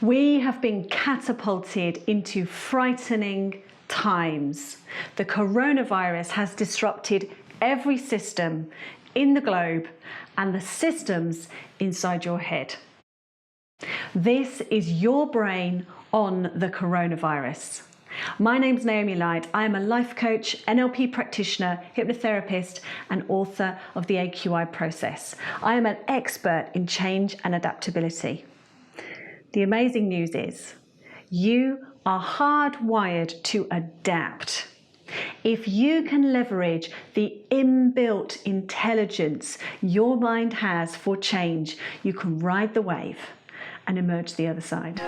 We have been catapulted into frightening times. The coronavirus has disrupted every system in the globe and the systems inside your head. This is your brain on the coronavirus. My name's Naomi Light. I am a life coach, NLP practitioner, hypnotherapist, and author of the AQI process. I am an expert in change and adaptability. The amazing news is you are hardwired to adapt. If you can leverage the inbuilt intelligence your mind has for change, you can ride the wave and emerge the other side.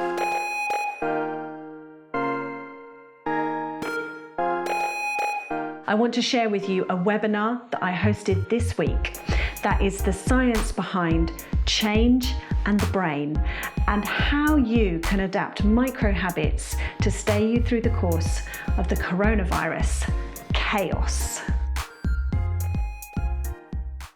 I want to share with you a webinar that I hosted this week. That is the science behind change and the brain, and how you can adapt micro habits to stay you through the course of the coronavirus chaos.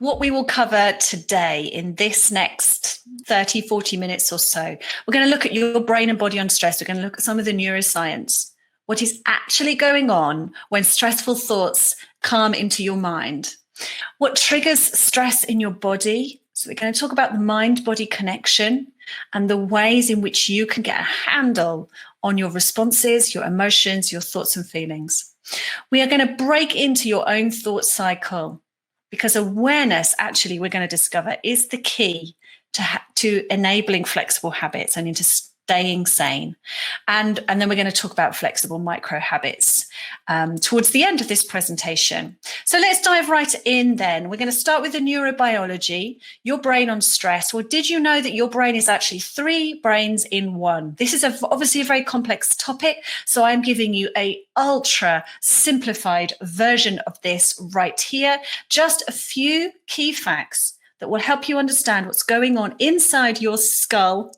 What we will cover today in this next 30, 40 minutes or so, we're going to look at your brain and body on stress. We're going to look at some of the neuroscience. What is actually going on when stressful thoughts come into your mind? What triggers stress in your body? So we're going to talk about the mind-body connection and the ways in which you can get a handle on your responses, your emotions, your thoughts and feelings. We are going to break into your own thought cycle, because awareness, actually, we're going to discover, is the key to enabling flexible habits and into staying sane. And then we're going to talk about flexible micro habits towards the end of this presentation. So let's dive right in then. We're going to start with the neurobiology, your brain on stress. Well, did you know that your brain is actually 3 brains in 1? This is obviously a very complex topic, so I'm giving you a ultra simplified version of this right here. Just a few key facts that will help you understand what's going on inside your skull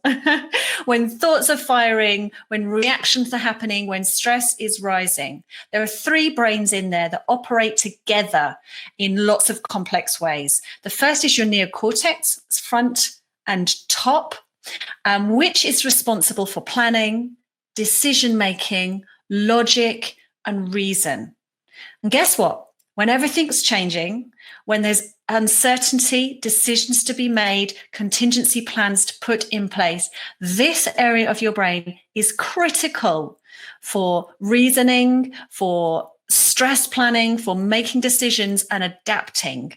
when thoughts are firing, when reactions are happening, when stress is rising. There are 3 brains in there that operate together in lots of complex ways. The first is your neocortex, front and top, which is responsible for planning, decision-making, logic, and reason. And guess what? When everything's changing, when there's uncertainty, decisions to be made, contingency plans to put in place, this area of your brain is critical for reasoning, for stress planning, for making decisions and adapting.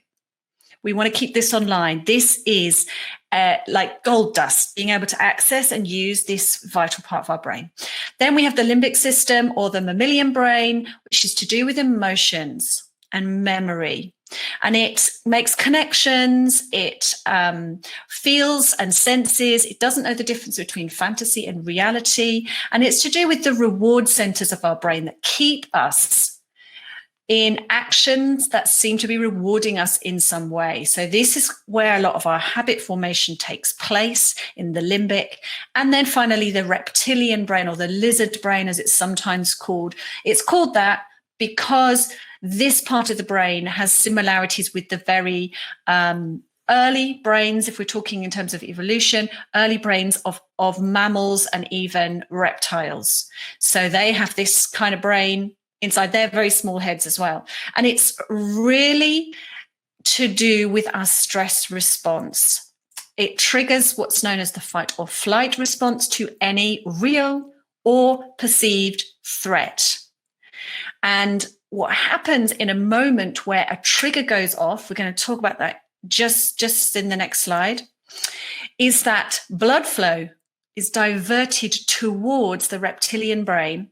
We want to keep this online. This is like gold dust, being able to access and use this vital part of our brain. Then we have the limbic system, or the mammalian brain, which is to do with emotions and memory. And it makes connections, it feels and senses, it doesn't know the difference between fantasy and reality. And it's to do with the reward centers of our brain that keep us in actions that seem to be rewarding us in some way. So this is where a lot of our habit formation takes place, in the limbic. And then finally, the reptilian brain, or the lizard brain, as it's sometimes called. It's called that because this part of the brain has similarities with the very early brains, if we're talking in terms of evolution, early brains of mammals and even reptiles. So they have this kind of brain inside their very small heads as well. And it's really to do with our stress response. It triggers what's known as the fight or flight response to any real or perceived threat. And what happens in a moment where a trigger goes off, we're going to talk about that just in the next slide, is that blood flow is diverted towards the reptilian brain,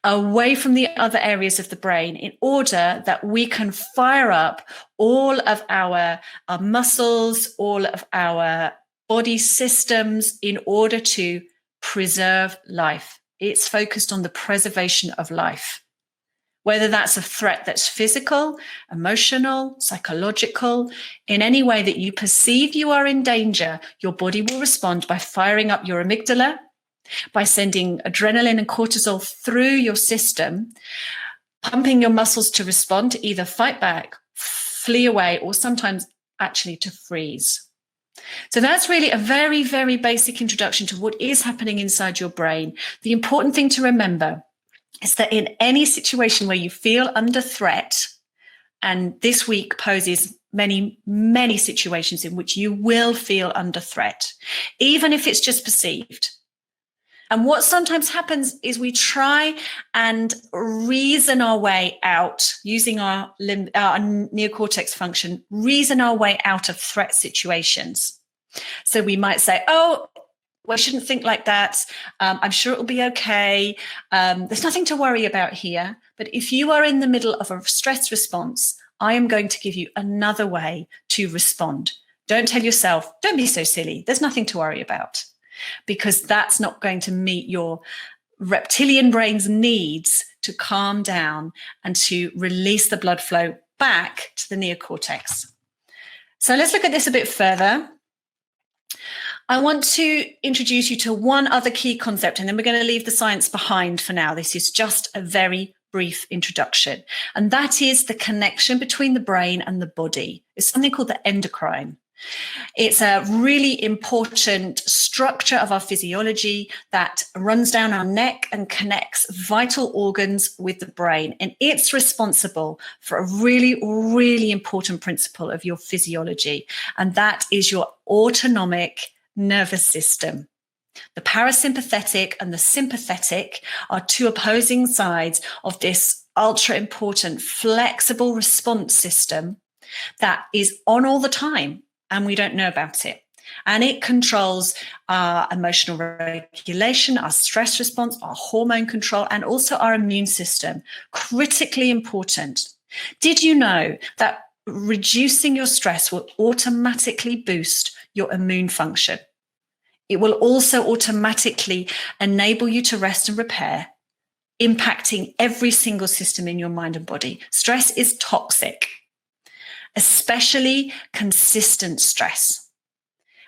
away from the other areas of the brain, in order that we can fire up all of our muscles, all of our body systems, in order to preserve life. It's focused on the preservation of life. Whether that's a threat that's physical, emotional, psychological, in any way that you perceive you are in danger, your body will respond by firing up your amygdala, by sending adrenaline and cortisol through your system, pumping your muscles to respond, to either fight back, flee away, or sometimes actually to freeze. So that's really a very, very basic introduction to what is happening inside your brain. The important thing to remember is that in any situation where you feel under threat, and this week poses many, many situations in which you will feel under threat, even if it's just perceived. And what sometimes happens is we try and reason our way out using our neocortex function, reason our way out of threat situations. So we might say, oh, well, I shouldn't think like that. I'm sure it'll be okay. There's nothing to worry about here. But if you are in the middle of a stress response, I am going to give you another way to respond. Don't tell yourself, don't be so silly. There's nothing to worry about, because that's not going to meet your reptilian brain's needs to calm down and to release the blood flow back to the neocortex. So let's look at this a bit further. I want to introduce you to one other key concept, and then we're going to leave the science behind for now. This is just a very brief introduction, and that is the connection between the brain and the body. It's something called the endocrine. It's a really important structure of our physiology that runs down our neck and connects vital organs with the brain. And it's responsible for a really, really important principle of your physiology, and that is your autonomic nervous system. The parasympathetic and the sympathetic are two opposing sides of this ultra important flexible response system that is on all the time, and we don't know about it. And it controls our emotional regulation, our stress response, our hormone control, and also our immune system. Critically important. Did you know that reducing your stress will automatically boost your immune function? It will also automatically enable you to rest and repair, impacting every single system in your mind and body. Stress is toxic, especially consistent stress.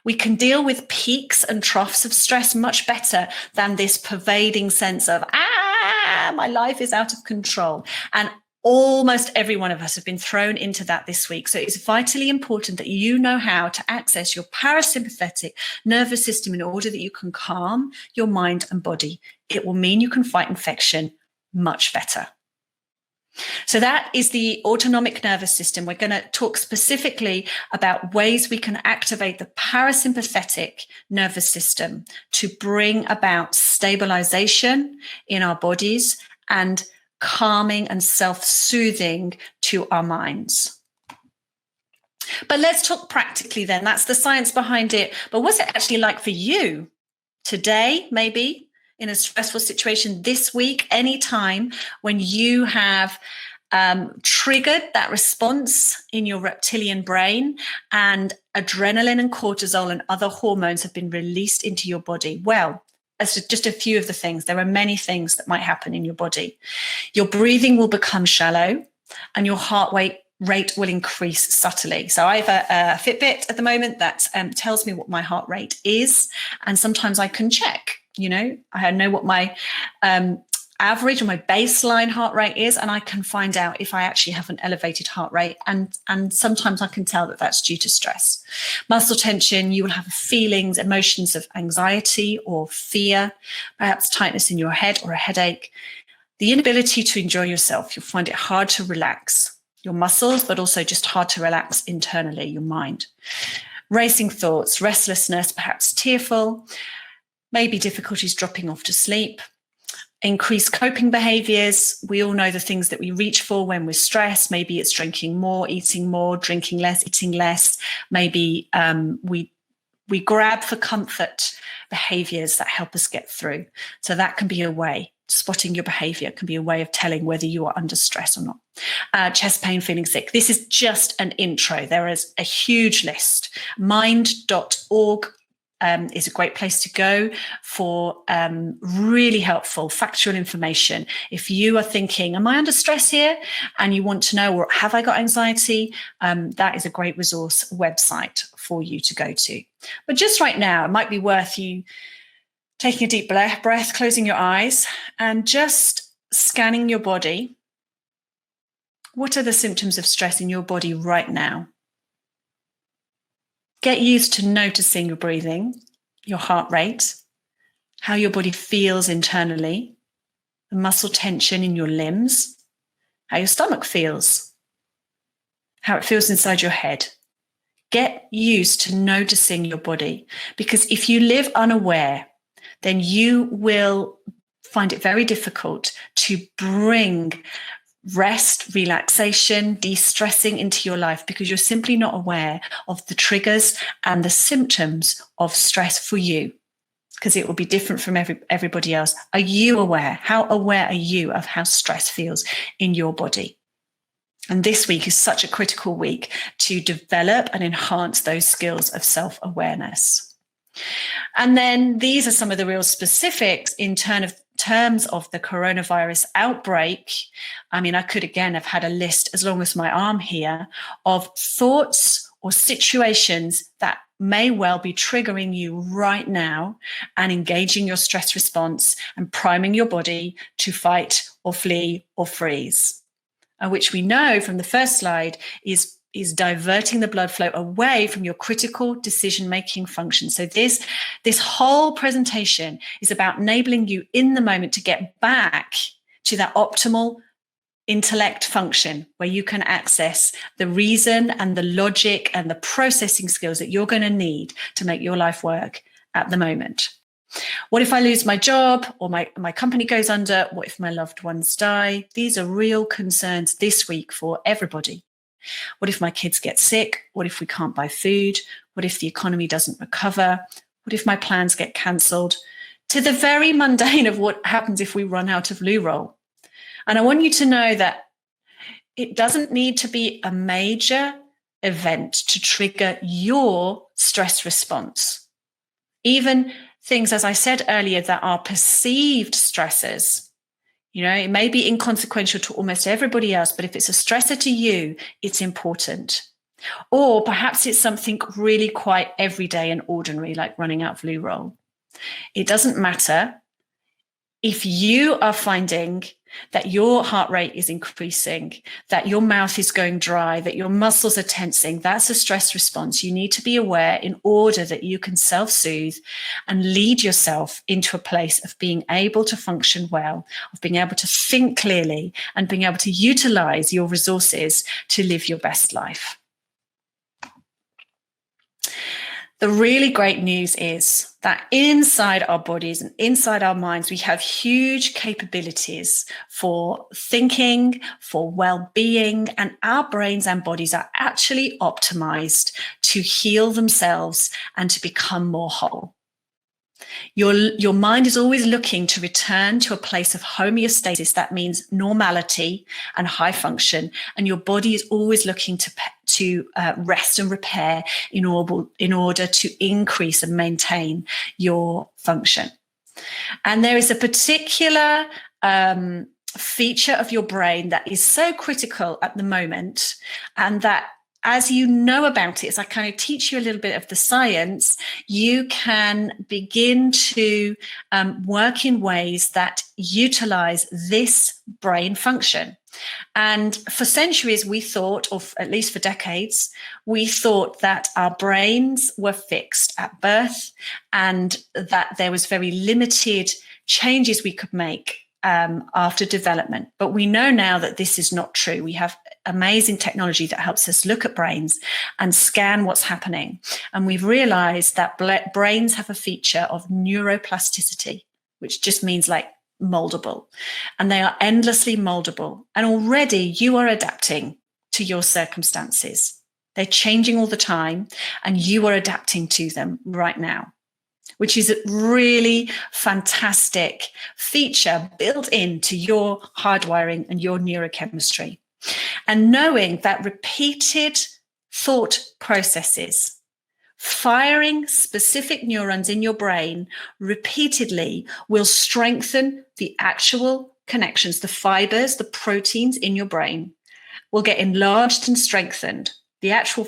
We can deal with peaks and troughs of stress much better than this pervading sense of, my life is out of control. And almost every one of us have been thrown into that this week. So it's vitally important that you know how to access your parasympathetic nervous system in order that you can calm your mind and body. It will mean you can fight infection much better. So that is the autonomic nervous system. We're going to talk specifically about ways we can activate the parasympathetic nervous system to bring about stabilization in our bodies and calming and self-soothing to our minds. But let's talk practically then. That's the science behind it. But what's it actually like for you today, maybe in a stressful situation this week, anytime when you have triggered that response in your reptilian brain and adrenaline and cortisol and other hormones have been released into your body? Well, as just a few of the things. There are many things that might happen in your body. Your breathing will become shallow and your heart rate will increase subtly. So I have a Fitbit at the moment that tells me what my heart rate is. And sometimes I can check, I know what my average or my baseline heart rate is, and I can find out if I actually have an elevated heart rate. And sometimes I can tell that that's due to stress. Muscle tension, you will have feelings, emotions of anxiety or fear, perhaps tightness in your head or a headache. The inability to enjoy yourself, you'll find it hard to relax your muscles, but also just hard to relax internally, your mind. Racing thoughts, restlessness, perhaps tearful, maybe difficulties dropping off to sleep. Increased coping behaviors. We all know the things that we reach for when we're stressed. Maybe it's drinking more, eating more, drinking less, eating less. Maybe we grab for comfort behaviors that help us get through. So that can be a way. Spotting your behavior can be a way of telling whether you are under stress or not. Chest pain, feeling sick. This is just an intro. There is a huge list. Mind.org is a great place to go for really helpful factual information. If you are thinking, am I under stress here? And you want to know, or have I got anxiety? That is a great resource website for you to go to. But just right now, it might be worth you taking a deep breath, closing your eyes, and just scanning your body. What are the symptoms of stress in your body right now? Get used to noticing your breathing, your heart rate, how your body feels internally, the muscle tension in your limbs, how your stomach feels, how it feels inside your head. Get used to noticing your body, because if you live unaware, then you will find it very difficult to bring rest, relaxation, de-stressing into your life, because you're simply not aware of the triggers and the symptoms of stress for you, because it will be different from everybody else. Are you aware? How aware are you of how stress feels in your body? And this week is such a critical week to develop and enhance those skills of self-awareness. And then these are some of the real specifics in terms of the coronavirus outbreak. I mean, I could again have had a list as long as my arm here of thoughts or situations that may well be triggering you right now and engaging your stress response and priming your body to fight or flee or freeze. Which we know from the first slide is diverting the blood flow away from your critical decision-making function. So this whole presentation is about enabling you in the moment to get back to that optimal intellect function where you can access the reason and the logic and the processing skills that you're going to need to make your life work at the moment. What if I lose my job or my company goes under? What if my loved ones die? These are real concerns this week for everybody. What if my kids get sick? What if we can't buy food? What if the economy doesn't recover? What if my plans get cancelled? To the very mundane of what happens if we run out of loo roll. And I want you to know that it doesn't need to be a major event to trigger your stress response. Even things, as I said earlier, that are perceived stressors. You know, it may be inconsequential to almost everybody else, but if it's a stressor to you, it's important. Or perhaps it's something really quite everyday and ordinary, like running out of loo roll. It doesn't matter. If you are finding that your heart rate is increasing, that your mouth is going dry, that your muscles are tensing, that's a stress response. You need to be aware in order that you can self-soothe and lead yourself into a place of being able to function well, of being able to think clearly and being able to utilize your resources to live your best life. The really great news is that inside our bodies and inside our minds, we have huge capabilities for thinking, for well-being, and our brains and bodies are actually optimized to heal themselves and to become more whole. Your mind is always looking to return to a place of homeostasis. That means normality and high function. And your body is always looking to rest and repair in order to increase and maintain your function. And there is a particular feature of your brain that is so critical at the moment, and that as you know about it, as I kind of teach you a little bit of the science, you can begin to work in ways that utilize this brain function. And for centuries, we thought, or at least for decades, we thought that our brains were fixed at birth and that there was very limited changes we could make after development. But we know now that this is not true. We have amazing technology that helps us look at brains and scan what's happening. And we've realized that brains have a feature of neuroplasticity, which just means like moldable. And they are endlessly moldable. And already you are adapting to your circumstances. They're changing all the time, and you are adapting to them right now, which is a really fantastic feature built into your hardwiring and your neurochemistry. And knowing that repeated thought processes, firing specific neurons in your brain repeatedly, will strengthen the actual connections, the fibers, the proteins in your brain will get enlarged and strengthened. The actual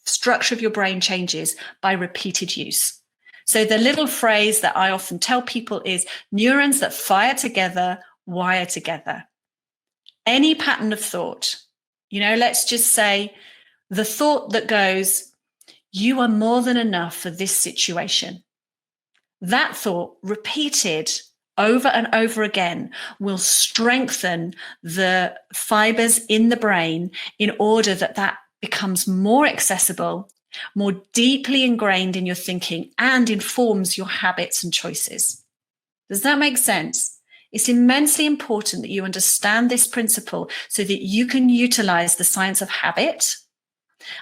structure of your brain changes by repeated use. So the little phrase that I often tell people is neurons that fire together, wire together. Any pattern of thought, let's just say the thought that goes, You are more than enough for this situation. That thought, repeated over and over again, will strengthen the fibers in the brain in order that becomes more accessible, more deeply ingrained in your thinking, and informs your habits and choices. Does that make sense? It's immensely important that you understand this principle so that you can utilize the science of habit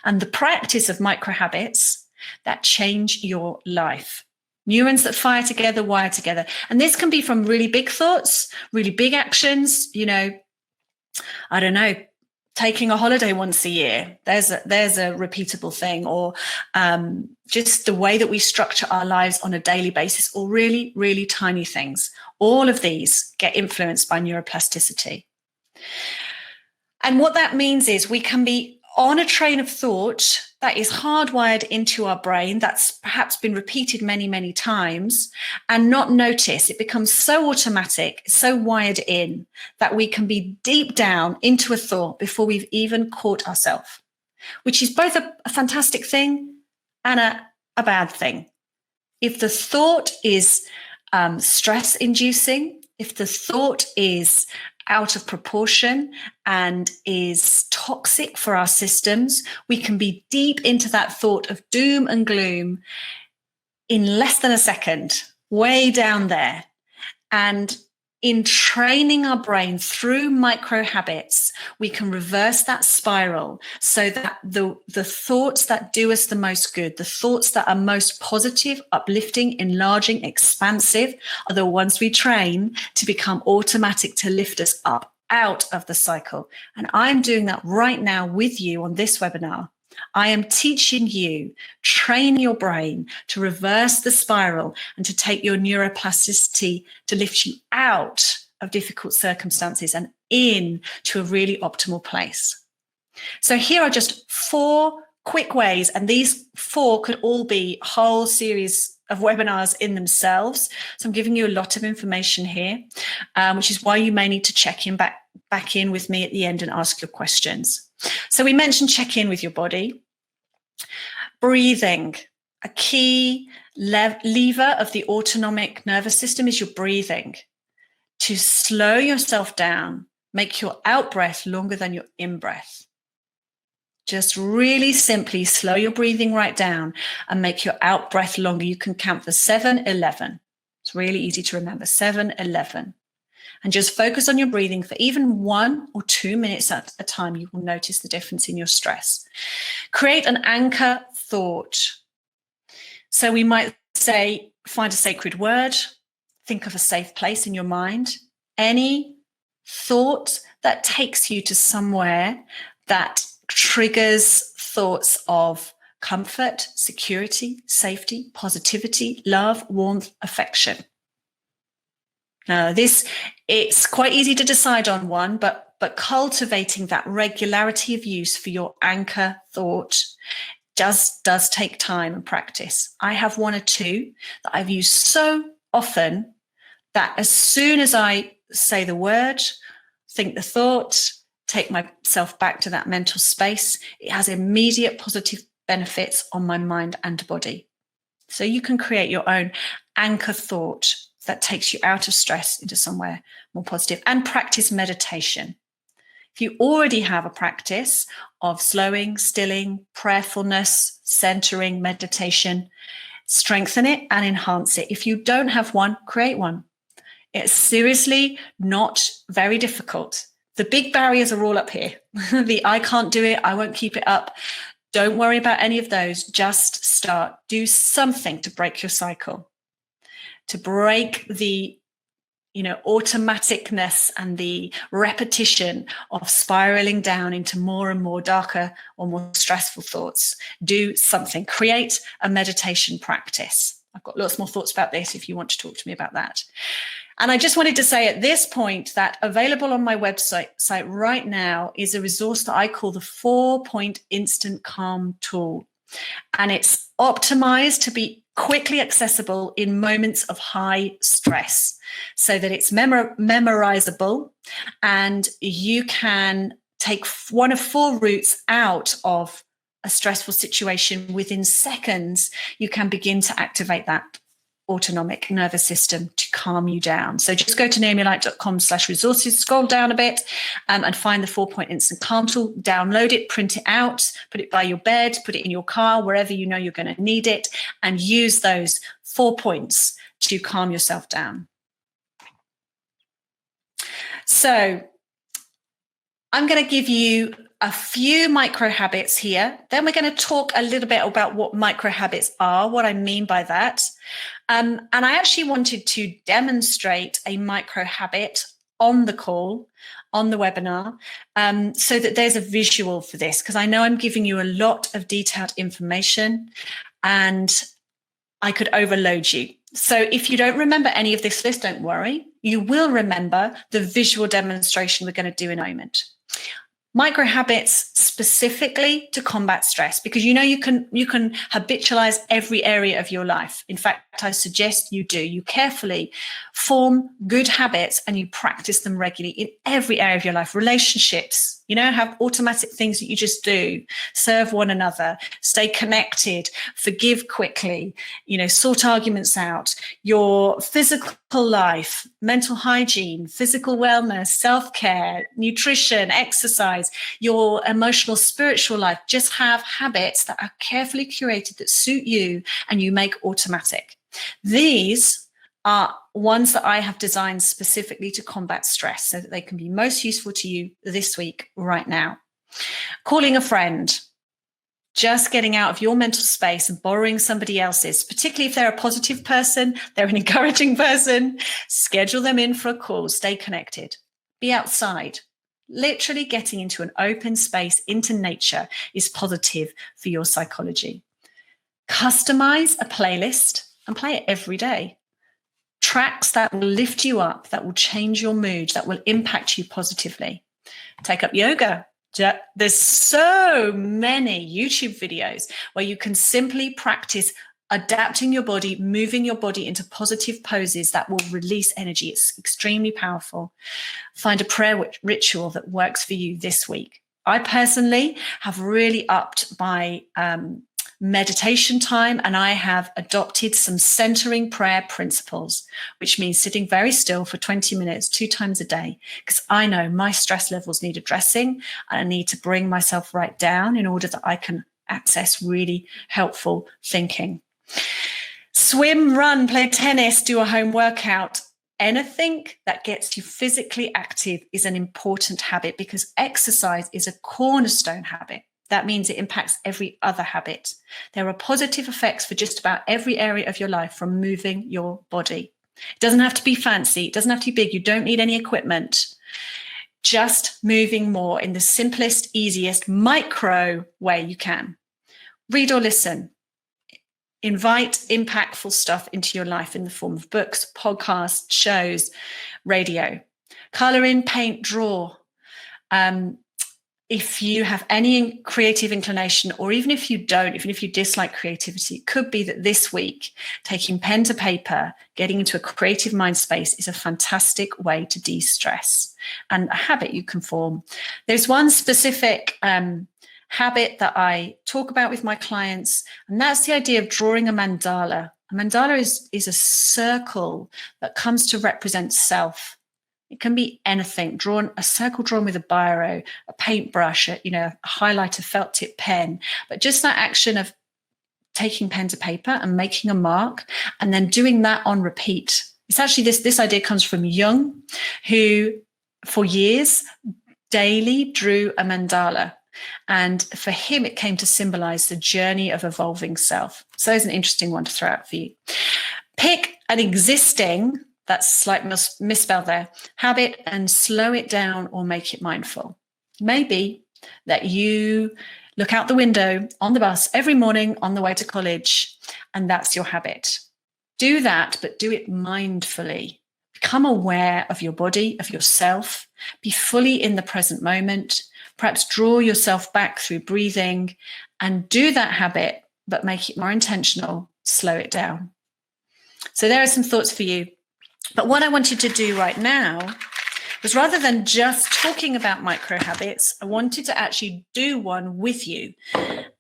and the practice of micro habits that change your life. Neurons that fire together, wire together. And this can be from really big thoughts, really big actions, I don't know, taking a holiday once a year. There's a repeatable thing, or just the way that we structure our lives on a daily basis, or really, really tiny things. All of these get influenced by neuroplasticity. And what that means is we can be on a train of thought that is hardwired into our brain, that's perhaps been repeated many, many times, and not notice. It becomes so automatic, so wired in, that we can be deep down into a thought before we've even caught ourselves, which is both a fantastic thing and a bad thing. If the thought is stress-inducing, if the thought is out of proportion and is toxic for our systems, we can be deep into that thought of doom and gloom in less than a second, way down there. And in training our brain through micro habits, we can reverse that spiral so that the thoughts that do us the most good, the thoughts that are most positive, uplifting, enlarging, expansive, are the ones we train to become automatic, to lift us up out of the cycle. And I'm doing that right now with you on this webinar. I am teaching you, train your brain to reverse the spiral and to take your neuroplasticity to lift you out of difficult circumstances and in to a really optimal place. So here are just 4 quick ways, and these 4 could all be a whole series of webinars in themselves. So I'm giving you a lot of information here, which is why you may need to check in back in with me at the end and ask your questions. So we mentioned check in with your body. Breathing. A key lever of the autonomic nervous system is your breathing. To slow yourself down, make your out breath longer than your in breath. Just really simply slow your breathing right down and make your out breath longer. You can count for 7-11. It's really easy to remember, 7-11. And just focus on your breathing for even 1 or 2 minutes at a time. You will notice the difference in your stress. Create an anchor thought. So we might say, find a sacred word, think of a safe place in your mind. Any thought that takes you to somewhere that triggers thoughts of comfort, security, safety, positivity, love, warmth, affection. Now, it's quite easy to decide on one, but cultivating that regularity of use for your anchor thought does take time and practice. I have 1 or 2 that I've used so often that as soon as I say the word, think the thought, take myself back to that mental space, it has immediate positive benefits on my mind and body. So you can create your own anchor thought that takes you out of stress into somewhere more positive, and practice meditation. If you already have a practice of slowing, stilling, prayerfulness, centering, meditation, strengthen it and enhance it. If you don't have one, create one. It's seriously not very difficult. The big barriers are all up here. The I can't do it, I won't keep it up. Don't worry about any of those. Just start. Do something to break your cycle, to break the automaticness and the repetition of spiraling down into more and more darker or more stressful thoughts. Do something. Create a meditation practice. I've got lots more thoughts about this if you want to talk to me about that. And I just wanted to say at this point that available on my website right now is a resource that I call the 4-point instant calm tool. And it's optimized to be quickly accessible in moments of high stress so that it's memorizable, and you can take one of 4 routes out of a stressful situation, within seconds, you can begin to activate that autonomic nervous system to calm you down. So just go to naomilight.com/resources, scroll down a bit and find the 4-point instant calm tool, download it, print it out, put it by your bed, put it in your car, wherever you know you're going to need it, and use those 4 points to calm yourself down. So I'm going to give you a few micro habits here. Then we're going to talk a little bit about what micro habits are, what I mean by that. And I actually wanted to demonstrate a micro habit on the call, on the webinar, so that there's a visual for this, because I know I'm giving you a lot of detailed information and I could overload you. So if you don't remember any of this list, don't worry. You will remember the visual demonstration we're going to do in a moment. Micro habits specifically to combat stress, because you know you can habitualize every area of your life. In fact, I suggest you do. You carefully form good habits and you practice them regularly in every area of your life. Relationships, have automatic things that you just do. Serve one another, stay connected, forgive quickly, sort arguments out. Your physical life, mental hygiene, physical wellness, self-care, nutrition, exercise, your emotional, spiritual life. Just have habits that are carefully curated that suit you and you make automatic. These are ones that I have designed specifically to combat stress so that they can be most useful to you this week, right now. Calling a friend, just getting out of your mental space and borrowing somebody else's, particularly if they're a positive person, they're an encouraging person, schedule them in for a call, stay connected, be outside. Literally getting into an open space, into nature, is positive for your psychology. Customize a playlist and play it every day. Tracks that will lift you up, that will change your mood, that will impact you positively. Take up yoga. There's so many YouTube videos where you can simply practice adapting your body, moving your body into positive poses that will release energy. It's extremely powerful. Find a prayer ritual that works for you this week. I personally have really upped my meditation time, and I have adopted some centering prayer principles, which means sitting very still for 20 minutes, 2 times a day, because I know my stress levels need addressing and I need to bring myself right down in order that I can access really helpful thinking. Swim, run, play tennis, do a home workout. Anything that gets you physically active is an important habit, because exercise is a cornerstone habit. That means it impacts every other habit. There are positive effects for just about every area of your life from moving your body. It doesn't have to be fancy. It doesn't have to be big. You don't need any equipment. Just moving more in the simplest, easiest, micro way you can. Read or listen. Invite impactful stuff into your life in the form of books, podcasts, shows, radio. Color in, paint, draw. If you have any creative inclination, or even if you don't, even if you dislike creativity, it could be that this week, taking pen to paper, getting into a creative mind space is a fantastic way to de-stress, and a habit you can form. There's one specific habit that I talk about with my clients, and that's the idea of drawing a mandala. A mandala is a circle that comes to represent self. It can be anything, a circle drawn with a biro, a paintbrush, a highlighter, felt tip pen. But just that action of taking pen to paper and making a mark and then doing that on repeat. It's actually this idea comes from Jung, who for years daily drew a mandala. And for him, it came to symbolize the journey of evolving self. So there's an interesting one to throw out for you. Pick an existing, that's slight misspell there, habit, and slow it down or make it mindful. Maybe that you look out the window on the bus every morning on the way to college, and that's your habit. Do that, but do it mindfully. Become aware of your body, of yourself. Be fully in the present moment. Perhaps draw yourself back through breathing and do that habit, but make it more intentional. Slow it down. So there are some thoughts for you. But what I wanted to do right now was, rather than just talking about micro habits, I wanted to actually do one with you.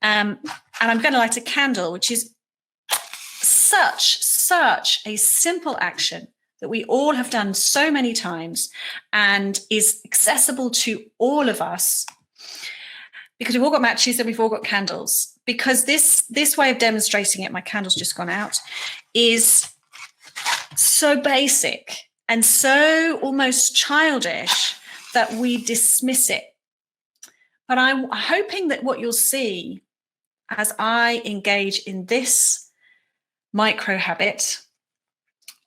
And I'm going to light a candle, which is such a simple action that we all have done so many times and is accessible to all of us, because we've all got matches and we've all got candles. Because this way of demonstrating it, my candle's just gone out, is so basic and so almost childish that we dismiss it. But I'm hoping that what you'll see as I engage in this micro habit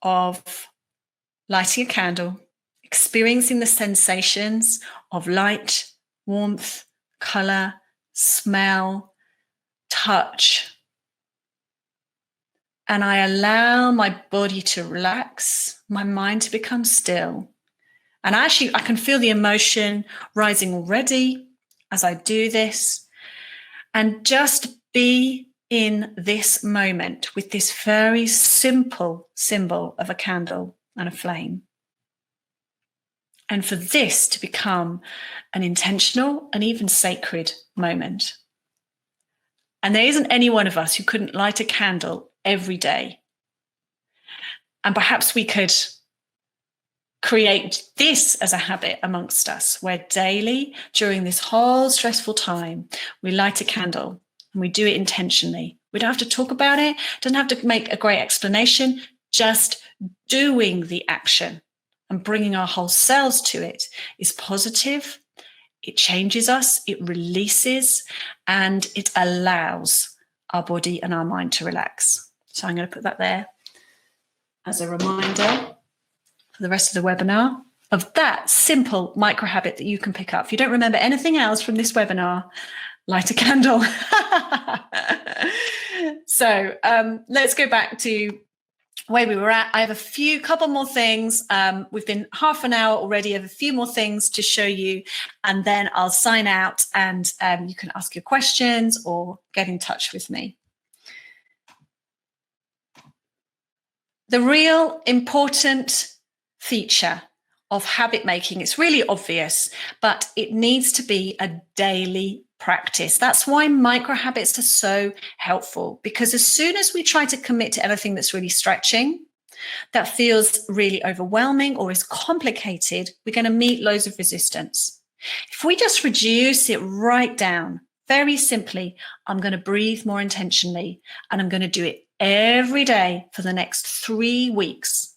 of lighting a candle, experiencing the sensations of light, warmth, color, smell, touch, and I allow my body to relax, my mind to become still. And actually, I can feel the emotion rising already as I do this. And just be in this moment with this very simple symbol of a candle and a flame. And for this to become an intentional and even sacred moment. And there isn't any one of us who couldn't light a candle every day. And perhaps we could create this as a habit amongst us, where daily, during this whole stressful time, we light a candle and we do it intentionally. We don't have to talk about it, don't have to make a great explanation, just doing the action and bringing our whole selves to it is positive. It changes us, it releases, and it allows our body and our mind to relax. So I'm going to put that there as a reminder for the rest of the webinar of that simple micro habit that you can pick up. If you don't remember anything else from this webinar, light a candle. So let's go back to where we were at. I have couple more things. We've been half an hour already. I have a few more things to show you, and then I'll sign out, and you can ask your questions or get in touch with me. The real important feature of habit making, it's really obvious, but it needs to be a daily practice. That's why micro habits are so helpful, because as soon as we try to commit to anything that's really stretching, that feels really overwhelming or is complicated, we're going to meet loads of resistance. If we just reduce it right down, very simply, I'm going to breathe more intentionally, and I'm going to do it every day for the next 3 weeks.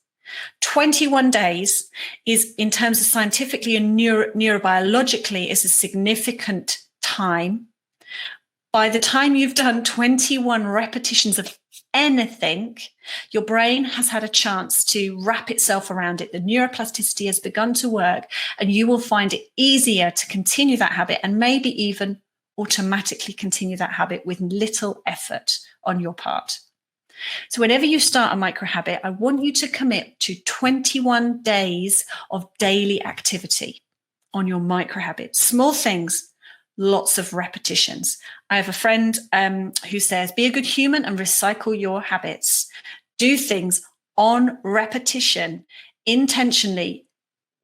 21 days is, in terms of scientifically and neurobiologically, is a significant time. By the time you've done 21 repetitions of anything, your brain has had a chance to wrap itself around it. The neuroplasticity has begun to work, and you will find it easier to continue that habit, and maybe even automatically continue that habit with little effort on your part. So whenever you start a micro habit, I want you to commit to 21 days of daily activity on your micro habit. Small things, lots of repetitions. I have a friend who says, be a good human and recycle your habits. Do things on repetition, intentionally,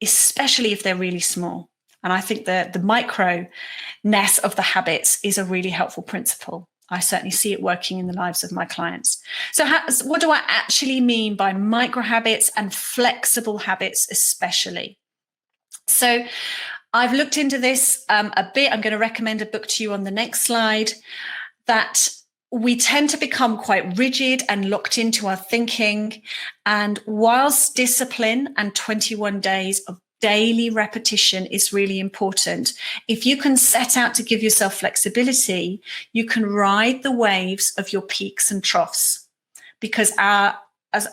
especially if they're really small. And I think the micro-ness of the habits is a really helpful principle. I certainly see it working in the lives of my clients. So what do I actually mean by micro habits and flexible habits especially? So I've looked into this a bit. I'm going to recommend a book to you on the next slide. That we tend to become quite rigid and locked into our thinking. And whilst discipline and 21 days of daily repetition is really important, if you can set out to give yourself flexibility, you can ride the waves of your peaks and troughs. Because as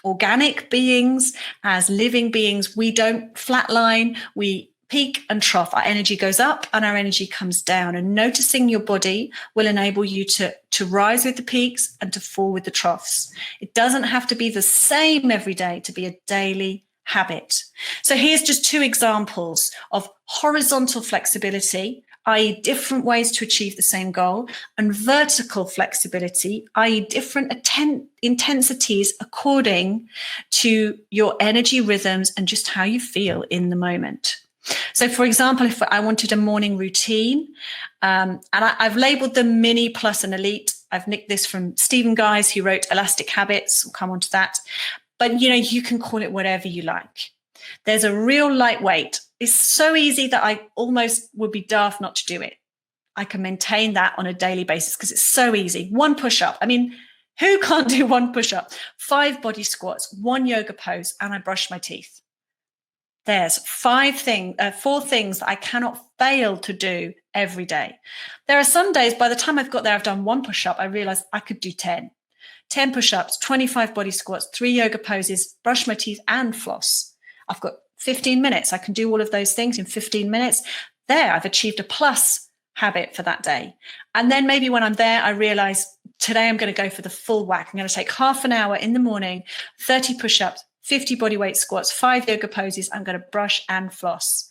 organic beings, as living beings, we don't flatline, we peak and trough. Our energy goes up and our energy comes down. And noticing your body will enable you to rise with the peaks and to fall with the troughs. It doesn't have to be the same every day to be a daily habit. So here's just 2 examples of horizontal flexibility, i.e. different ways to achieve the same goal, and vertical flexibility, i.e. different intensities according to your energy rhythms and just how you feel in the moment. So, for example, if I wanted a morning routine, and I've labeled them mini, plus, and elite. I've nicked this from Stephen Guys, who wrote Elastic Habits. We'll come on to that. But, you can call it whatever you like. There's a real lightweight. It's so easy that I almost would be daft not to do it. I can maintain that on a daily basis because it's so easy. 1 push-up. I mean, who can't do 1 push-up? 5 body squats, 1 yoga pose, and I brush my teeth. There's 4 things that I cannot fail to do every day. There are some days, by the time I've got there, I've done 1 push-up, I realize I could do 10. 10 push-ups, 25 body squats, 3 yoga poses, brush my teeth and floss. I've got 15 minutes. I can do all of those things in 15 minutes. There, I've achieved a plus habit for that day. And then maybe when I'm there, I realize today I'm going to go for the full whack. I'm going to take half an hour in the morning, 30 push-ups, 50 bodyweight squats, 5 yoga poses. I'm going to brush and floss.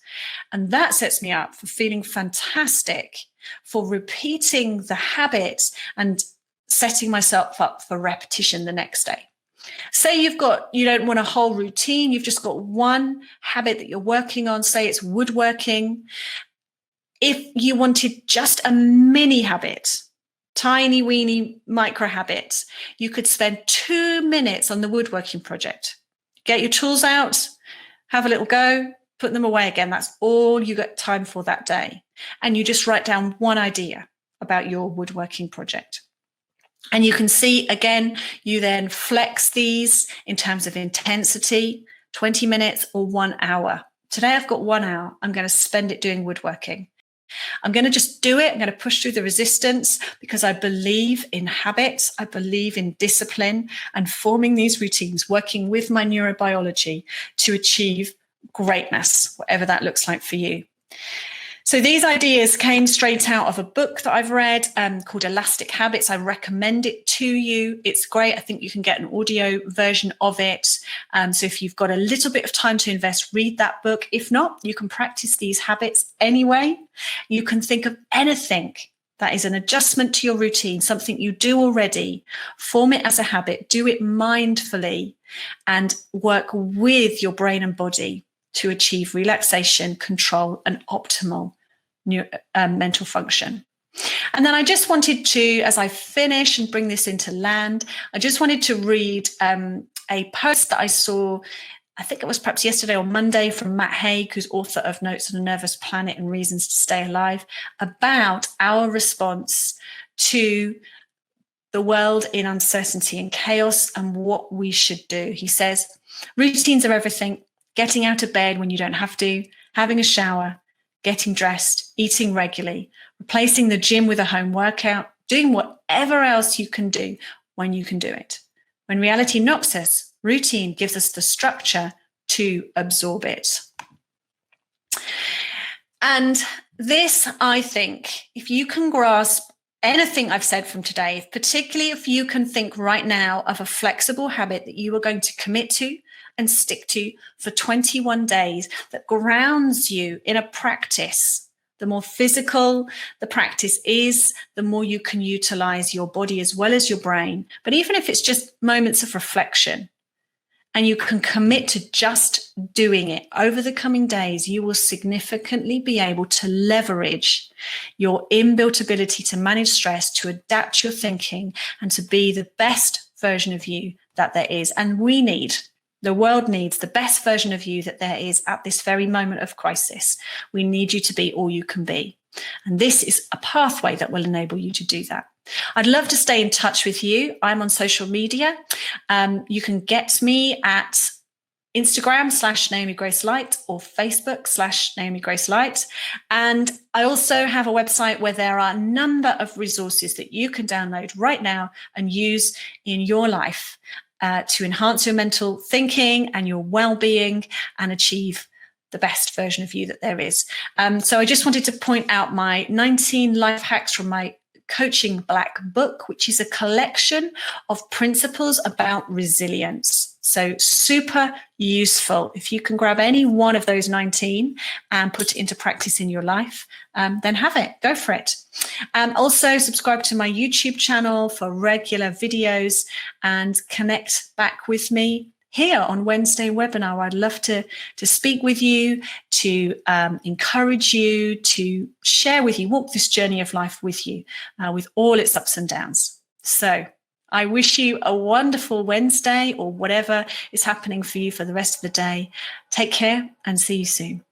And that sets me up for feeling fantastic, for repeating the habits and setting myself up for repetition the next day. Say you don't want a whole routine. You've just got 1 habit that you're working on. Say it's woodworking. If you wanted just a mini habit, tiny weeny micro habit, you could spend 2 minutes on the woodworking project. Get your tools out, have a little go, put them away again. That's all you got time for that day. And you just write down 1 idea about your woodworking project. And you can see, again, you then flex these in terms of intensity, 20 minutes or 1 hour. Today I've got 1 hour. I'm going to spend it doing woodworking. I'm going to just do it. I'm going to push through the resistance because I believe in habits. I believe in discipline and forming these routines, working with my neurobiology to achieve greatness, whatever that looks like for you. So these ideas came straight out of a book that I've read called Elastic Habits. I recommend it to you. It's great. I think you can get an audio version of it. So if you've got a little bit of time to invest, read that book. If not, you can practice these habits anyway. You can think of anything that is an adjustment to your routine, something you do already, form it as a habit, do it mindfully, and work with your brain and body to achieve relaxation, control, and optimal mental function. And then I just wanted to, as I finish and bring this into land, I just wanted to read a post that I saw, I think it was perhaps yesterday or Monday, from Matt Haig, who's author of Notes on a Nervous Planet and Reasons to Stay Alive, about our response to the world in uncertainty and chaos and what we should do. He says, routines are everything. Getting out of bed when you don't have to, having a shower, getting dressed, eating regularly, replacing the gym with a home workout, doing whatever else you can do when you can do it. When reality knocks us, routine gives us the structure to absorb it. And this, I think, if you can grasp anything I've said from today, particularly if you can think right now of a flexible habit that you are going to commit to and stick to for 21 days that grounds you in a practice. The more physical the practice is, the more you can utilize your body as well as your brain. But even if it's just moments of reflection and you can commit to just doing it over the coming days, you will significantly be able to leverage your inbuilt ability to manage stress, to adapt your thinking, and to be the best version of you that there is. And the world needs the best version of you that there is at this very moment of crisis. We need you to be all you can be. And this is a pathway that will enable you to do that. I'd love to stay in touch with you. I'm on social media. You can get me at Instagram /Naomi Grace Light or Facebook /Naomi Grace Light. And I also have a website where there are a number of resources that you can download right now and use in your life to enhance your mental thinking and your well-being and achieve the best version of you that there is. So I just wanted to point out my 19 life hacks from my Coaching Black book, which is a collection of principles about resilience. So super useful. If you can grab any one of those 19 and put it into practice in your life, then have it. Go for it. Also subscribe to my YouTube channel for regular videos and connect back with me here on Wednesday webinar. I'd love to speak with you, to encourage you, to share with you, walk this journey of life with you, with all its ups and downs. So I wish you a wonderful Wednesday, or whatever is happening for you for the rest of the day. Take care and see you soon.